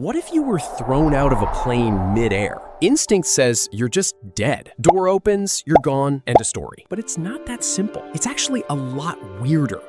What if you were thrown out of a plane mid-air? Instinct says you're just dead. Door opens, you're gone, end of story. But it's not that simple. It's actually a lot weirder.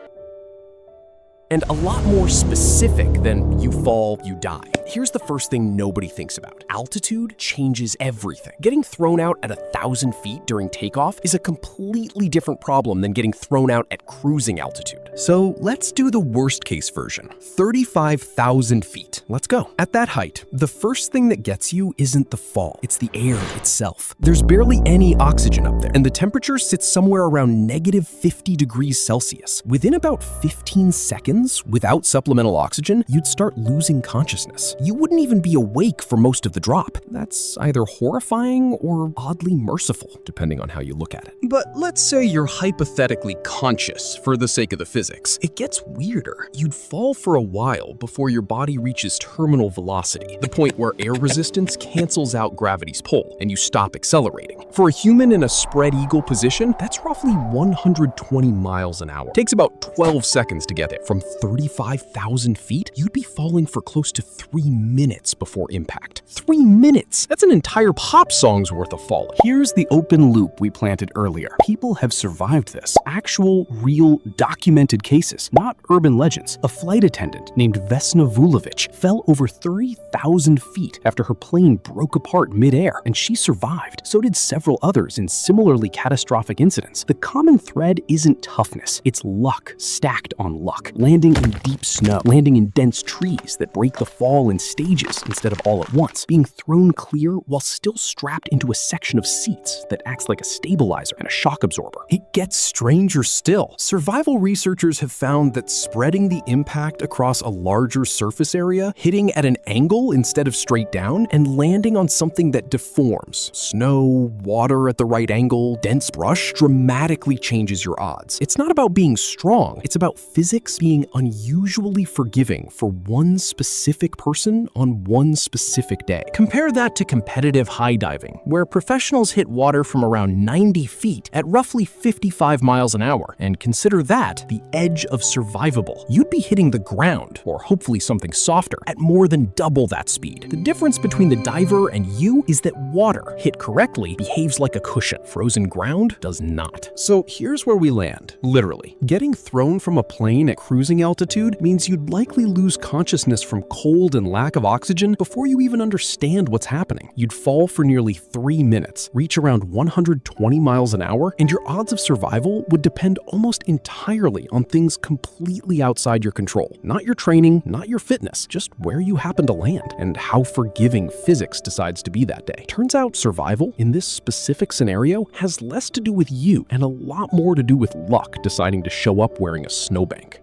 And a lot more specific than you fall, you die. Here's the first thing nobody thinks about. Altitude changes everything. Getting thrown out at 1,000 feet during takeoff is a completely different problem than getting thrown out at cruising altitude. So let's do the worst case version. 35,000 feet. Let's go. At that height, the first thing that gets you isn't the fall, it's the air itself. There's barely any oxygen up there, and the temperature sits somewhere around -50 degrees Celsius. Within about 15 seconds, without supplemental oxygen, you'd start losing consciousness. You wouldn't even be awake for most of the drop. That's either horrifying or oddly merciful, depending on how you look at it. But let's say you're hypothetically conscious for the sake of the physics. It gets weirder. You'd fall for a while before your body reaches terminal velocity, the point where air resistance cancels out gravity's pull and you stop accelerating. For a human in a spread eagle position, that's roughly 120 miles an hour. Takes about 12 seconds to get there. From 35,000 feet, you'd be falling for close to 3 minutes before impact. 3 minutes! That's an entire pop song's worth of falling. Here's the open loop we planted earlier. People have survived this. Actual, real, documented cases, not urban legends. A flight attendant named Vesna Vulovic fell over 30,000 feet after her plane broke apart midair, and she survived. So did several others in similarly catastrophic incidents. The common thread isn't toughness, it's luck stacked on luck. Landing in deep snow, landing in dense trees that break the fall in stages instead of all at once, being thrown clear while still strapped into a section of seats that acts like a stabilizer and a shock absorber. It gets stranger still. Survival researchers have found that spreading the impact across a larger surface area, hitting at an angle instead of straight down, and landing on something that deforms, snow, water at the right angle, dense brush, dramatically changes your odds. It's not about being strong, it's about physics being unusually forgiving for one specific person on one specific day. Compare that to competitive high diving, where professionals hit water from around 90 feet at roughly 55 miles an hour, and consider that the edge of survivable. You'd be hitting the ground, or hopefully something softer, at more than double that speed. The difference between the diver and you is that water, hit correctly, behaves like a cushion. Frozen ground does not. So here's where we land, literally. Getting thrown from a plane at cruising altitude means you'd likely lose consciousness from cold and lack of oxygen before you even understand what's happening. You'd fall for nearly 3 minutes, reach around 120 miles an hour, and your odds of survival would depend almost entirely on things completely outside your control. Not your training, not your fitness, just where you happen to land and how forgiving physics decides to be that day. Turns out survival in this specific scenario has less to do with you and a lot more to do with luck deciding to show up wearing a snowbank.